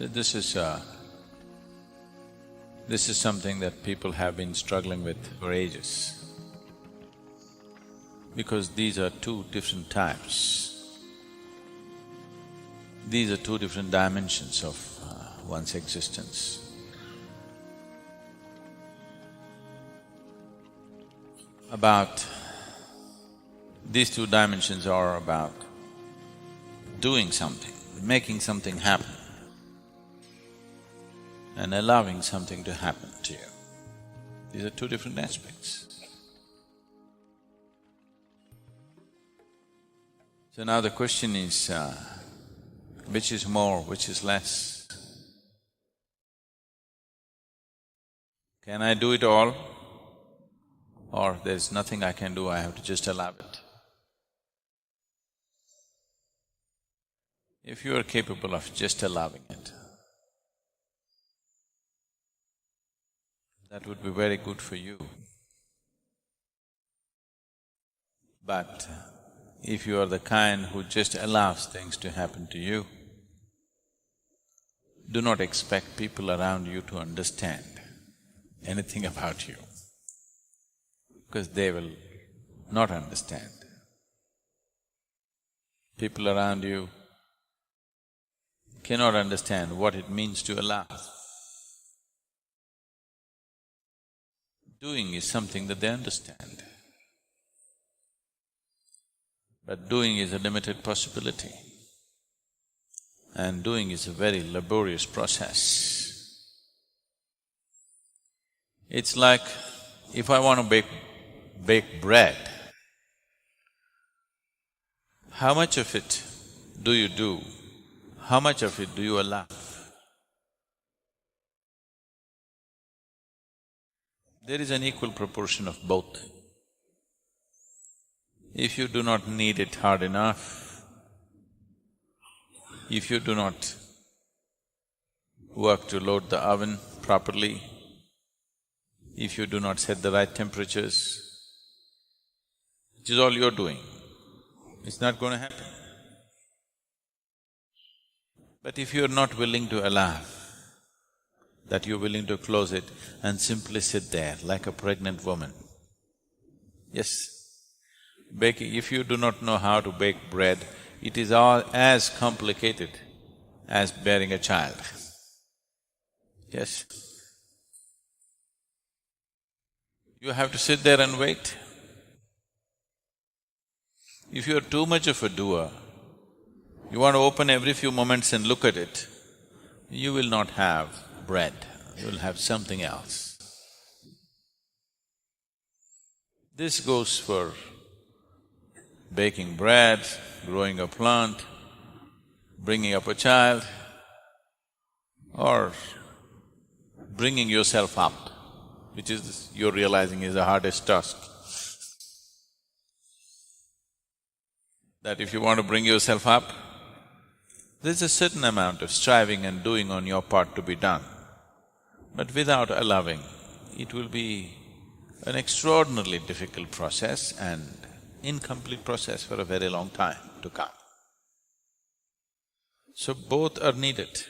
This is something that people have been struggling with for ages, because these are two different types. These are two different dimensions of one's existence. These two dimensions are about doing something, making something happen, and allowing something to happen to you. These are two different aspects. So now the question is, which is more, which is less? Can I do it all? Or there's nothing I can do, I have to just allow it? If you are capable of just allowing it, that would be very good for you. But if you are the kind who just allows things to happen to you, do not expect people around you to understand anything about you, because they will not understand. People around you cannot understand what it means to allow. Doing is something that they understand, but doing is a limited possibility, and doing is a very laborious process. It's like, if I want to bake bread, how much of it do you do? How much of it do you allow? There is an equal proportion of both. If you do not knead it hard enough, if you do not work to load the oven properly, if you do not set the right temperatures, which is all you're doing, it's not going to happen. But if you're not willing to allow, that you're willing to close it and simply sit there like a pregnant woman. Yes, baking, if you do not know how to bake bread, it is all as complicated as bearing a child. Yes. You have to sit there and wait. If you're too much of a doer, you want to open every few moments and look at it, you will not have bread, you will have something else. This goes for baking bread, growing a plant, bringing up a child, or bringing yourself up, which is, you're realizing is the hardest task. That if you want to bring yourself up, there's a certain amount of striving and doing on your part to be done. But without allowing, it will be an extraordinarily difficult process and incomplete process for a very long time to come. So both are needed.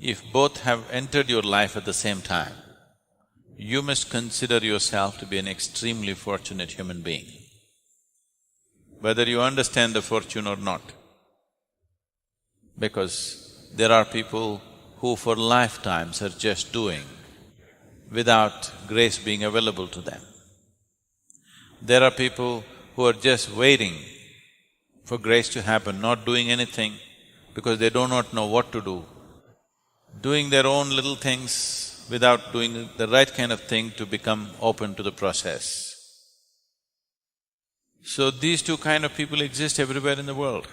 If both have entered your life at the same time, you must consider yourself to be an extremely fortunate human being, whether you understand the fortune or not. Because there are people who for lifetimes are just doing without grace being available to them. There are people who are just waiting for grace to happen, not doing anything because they do not know what to do, doing their own little things without doing the right kind of thing to become open to the process. So these two kind of people exist everywhere in the world.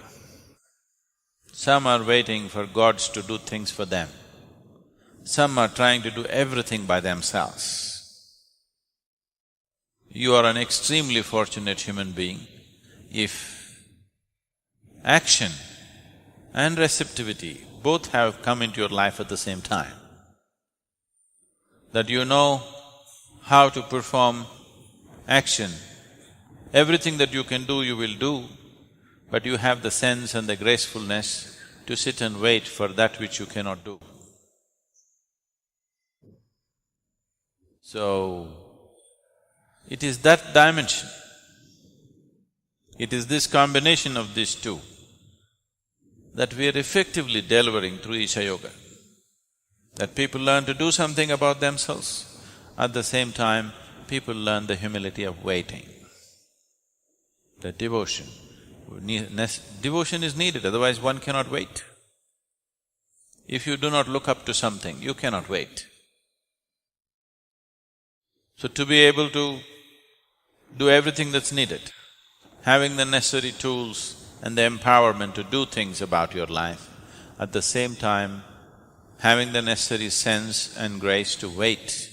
Some are waiting for gods to do things for them. Some are trying to do everything by themselves. You are an extremely fortunate human being if action and receptivity both have come into your life at the same time. That you know how to perform action. Everything that you can do, you will do, but you have the sense and the gracefulness to sit and wait for that which you cannot do. So, it is that dimension, it is this combination of these two that we are effectively delivering through Isha Yoga. That people learn to do something about themselves, at the same time, people learn the humility of waiting. The devotion. Devotion is needed, otherwise one cannot wait. If you do not look up to something, you cannot wait. So to be able to do everything that's needed, having the necessary tools and the empowerment to do things about your life, at the same time having the necessary sense and grace to wait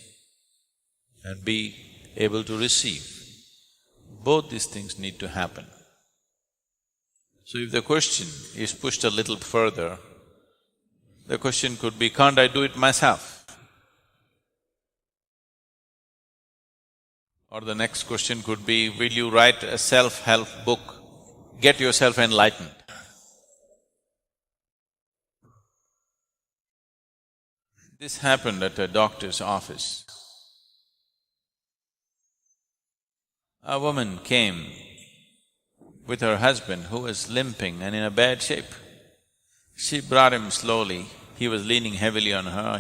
and be able to receive. Both these things need to happen. So if the question is pushed a little further, the question could be, can't I do it myself? Or the next question could be, will you write a self-help book, get yourself enlightened? This happened at a doctor's office. A woman came with her husband who was limping and in a bad shape. She brought him slowly, he was leaning heavily on her,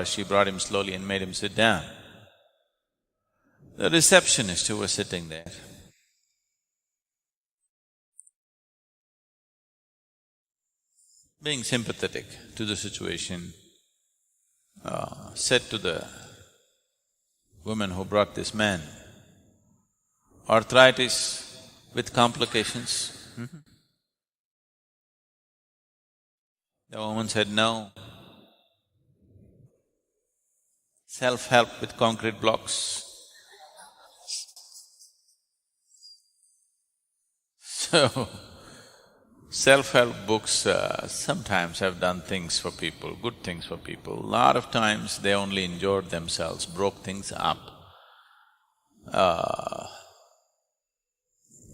she brought him slowly and made him sit down. The receptionist who was sitting there being sympathetic to the situation, said to the woman who brought this man, arthritis with complications? The woman said, no. Self-help with concrete blocks. So, self-help books sometimes have done things for people, good things for people. A lot of times they only injured themselves, broke things up,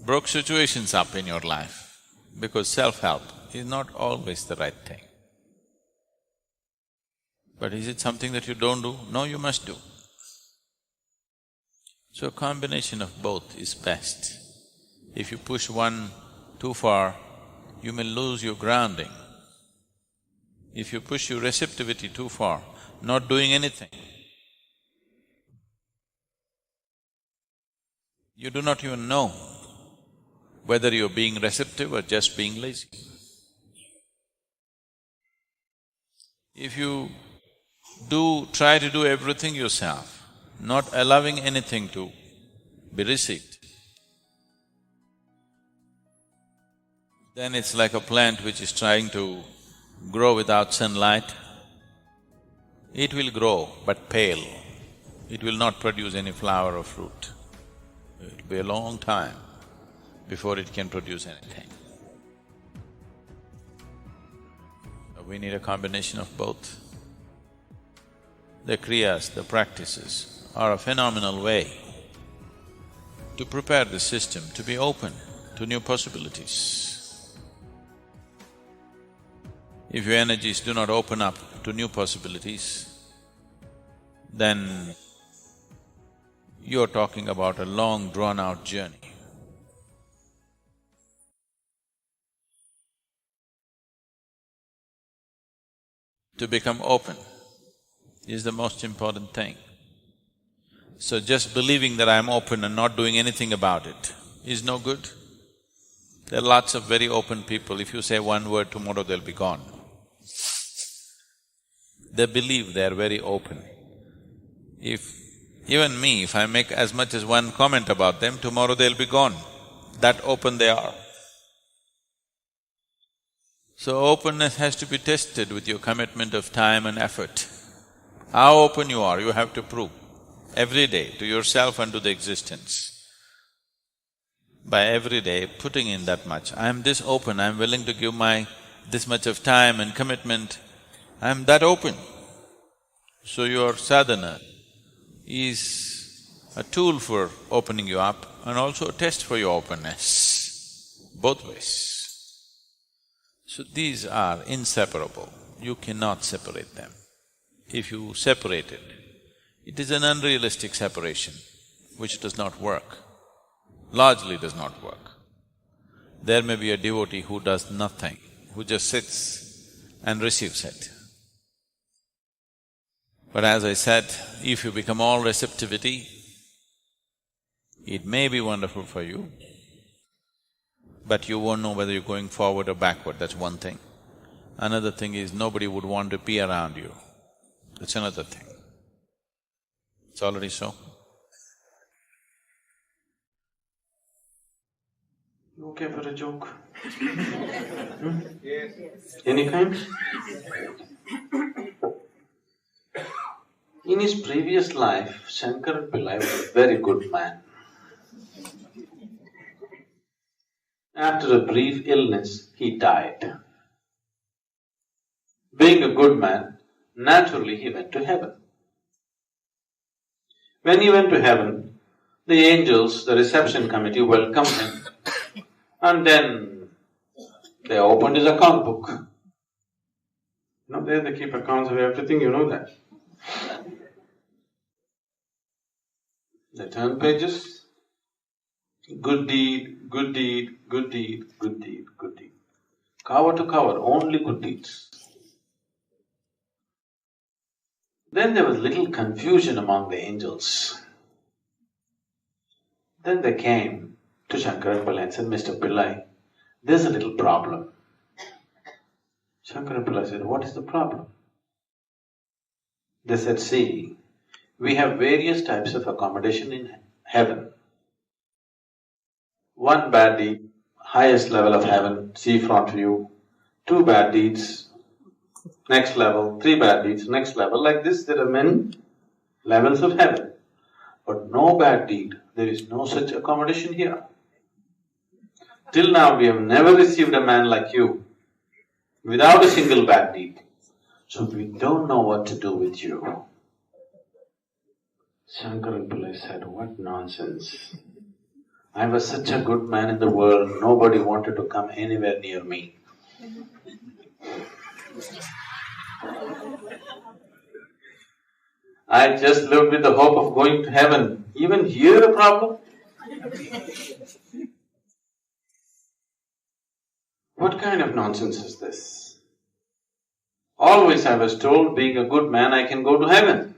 broke situations up in your life, because self-help is not always the right thing. But is it something that you don't do? No, you must do. So a combination of both is best. If you push one too far, you may lose your grounding. If you push your receptivity too far, not doing anything, you do not even know whether you're being receptive or just being lazy. If you try to do everything yourself, not allowing anything to be received, then it's like a plant which is trying to grow without sunlight. It will grow, but pale. It will not produce any flower or fruit. It'll be a long time before it can produce anything. We need a combination of both. The kriyas, the practices are a phenomenal way to prepare the system to be open to new possibilities. If your energies do not open up to new possibilities, then you're talking about a long drawn-out journey. To become open is the most important thing. So just believing that I'm open and not doing anything about it is no good. There are lots of very open people, if you say one word, tomorrow they'll be gone. They believe they're very open. Even me, if I make as much as one comment about them, tomorrow they'll be gone. That open they are. So openness has to be tested with your commitment of time and effort. How open you are, you have to prove every day to yourself and to the existence. By every day putting in that much, I'm this open, I'm willing to give my this much of time and commitment, I'm that open. So your sadhana is a tool for opening you up and also a test for your openness, both ways. So these are inseparable, you cannot separate them. If you separate it, it is an unrealistic separation which does not work, largely does not work. There may be a devotee who does nothing, who just sits and receives it. But as I said, if you become all receptivity, it may be wonderful for you, but you won't know whether you're going forward or backward, that's one thing. Another thing is nobody would want to be around you, that's another thing. It's already so. You okay for a joke? Yes. Any kind? In his previous life, Shankaran Pillai was a very good man. After a brief illness, he died. Being a good man, naturally he went to heaven. When he went to heaven, the angels, the reception committee welcomed him, and then they opened his account book. You know, there they keep accounts of everything, you know that. They turn pages, good deed, good deed, good deed, good deed, good deed. Cover to cover, only good deeds. Then there was little confusion among the angels. Then they came to Shankaran Pillai and said, Mr. Pillai, there's a little problem. Shankaran Pillai said, what is the problem? They said, see, we have various types of accommodation in heaven. One bad deed, highest level of heaven, seafront view. Two bad deeds, next level. Three bad deeds, next level. Like this, there are many levels of heaven. But no bad deed, there is no such accommodation here. Till now we have never received a man like you without a single bad deed. So we don't know what to do with you. Shankaran Pillai said, what nonsense. I was such a good man in the world, nobody wanted to come anywhere near me. I just lived with the hope of going to heaven. Even here a problem? What kind of nonsense is this? Always I was told, being a good man, I can go to heaven.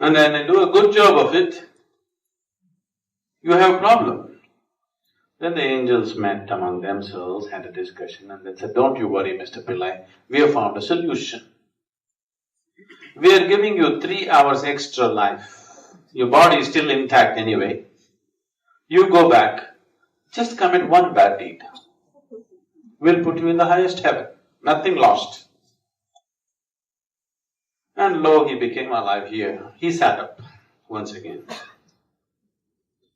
And when I do a good job of it, you have a problem. Then the angels met among themselves, had a discussion, and they said, don't you worry, Mr. Pillai, we have found a solution. We are giving you 3 hours extra life. Your body is still intact anyway. You go back, just commit one bad deed. We'll put you in the highest heaven, nothing lost. And lo, he became alive here. He sat up once again.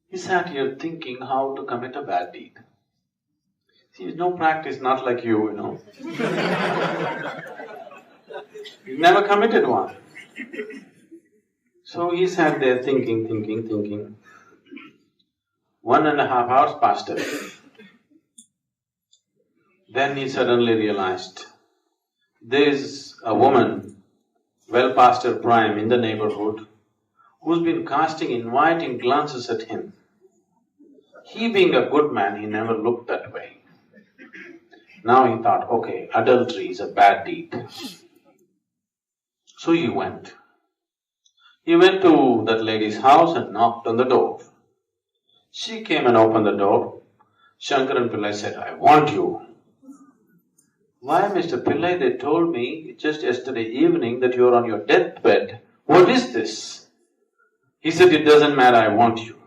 He sat here thinking how to commit a bad deed. See, no practice, not like you, you know. He never committed one. So he sat there thinking. 1.5 hours passed away. Then he suddenly realized, there's a woman, well past her prime in the neighborhood, who's been casting inviting glances at him. He being a good man, he never looked that way. Now he thought, okay, adultery is a bad deed. So he went. He went to that lady's house and knocked on the door. She came and opened the door. Shankaran Pillai said, I want you. Why, Mr. Pillai, they told me just yesterday evening that you're on your deathbed. What is this? He said, it doesn't matter, I want you.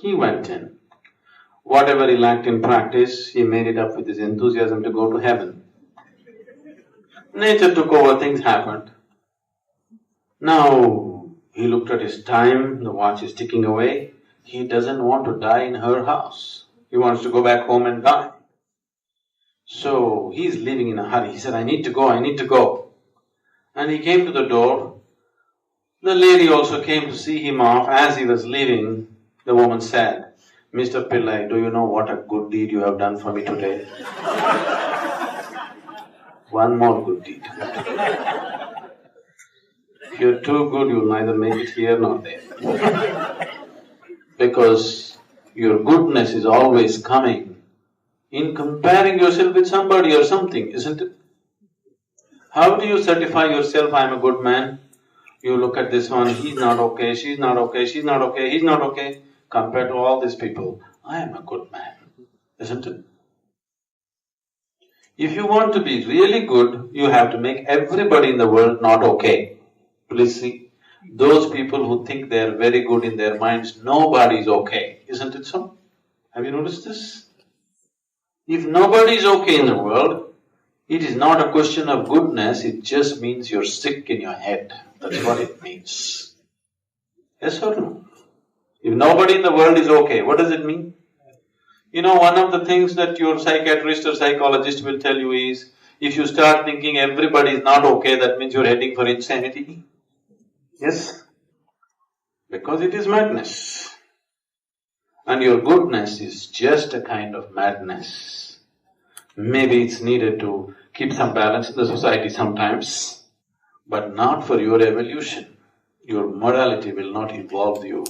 He went in. Whatever he lacked in practice, he made it up with his enthusiasm to go to heaven. Nature took over, things happened. Now, he looked at his time, the watch is ticking away. He doesn't want to die in her house. He wants to go back home and die. So, he's leaving in a hurry. He said, I need to go. And he came to the door. The lady also came to see him off. As he was leaving, the woman said, Mr. Pillai, do you know what a good deed you have done for me today? one more good deed. If you're too good, you'll neither make it here nor there. Because your goodness is always coming in comparing yourself with somebody or something, isn't it? How do you certify yourself, I'm a good man? You look at this one, he's not okay, she's not okay, she's not okay, he's not okay. Compared to all these people, I am a good man, isn't it? If you want to be really good, you have to make everybody in the world not okay. Please see, those people who think they are very good in their minds, nobody is okay, isn't it so? Have you noticed this? If nobody is okay in the world, it is not a question of goodness, it just means you're sick in your head. That's what it means. Yes or no? If nobody in the world is okay, what does it mean? You know, one of the things that your psychiatrist or psychologist will tell you is, if you start thinking everybody is not okay, that means you're heading for insanity. Yes? Because it is madness. And your goodness is just a kind of madness. Maybe it's needed to keep some balance in the society sometimes, but not for your evolution. Your morality will not evolve you.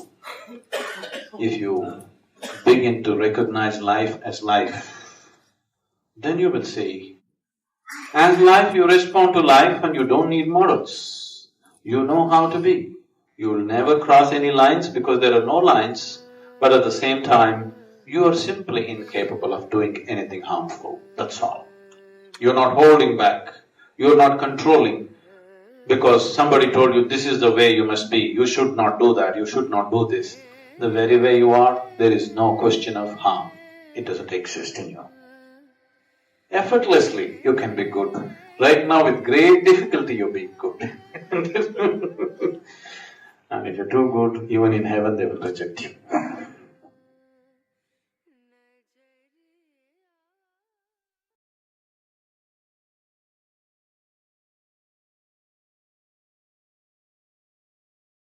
If you begin to recognize life as life, then you will see, as life you respond to life and you don't need morals. You know how to be. You will never cross any lines because there are no lines, but at the same time, you are simply incapable of doing anything harmful, that's all. You're not holding back, you're not controlling because somebody told you this is the way you must be, you should not do that, you should not do this. The very way you are, there is no question of harm, it doesn't exist in you. Effortlessly you can be good. Right now with great difficulty you're being good. And if you're too good, even in heaven they will reject you.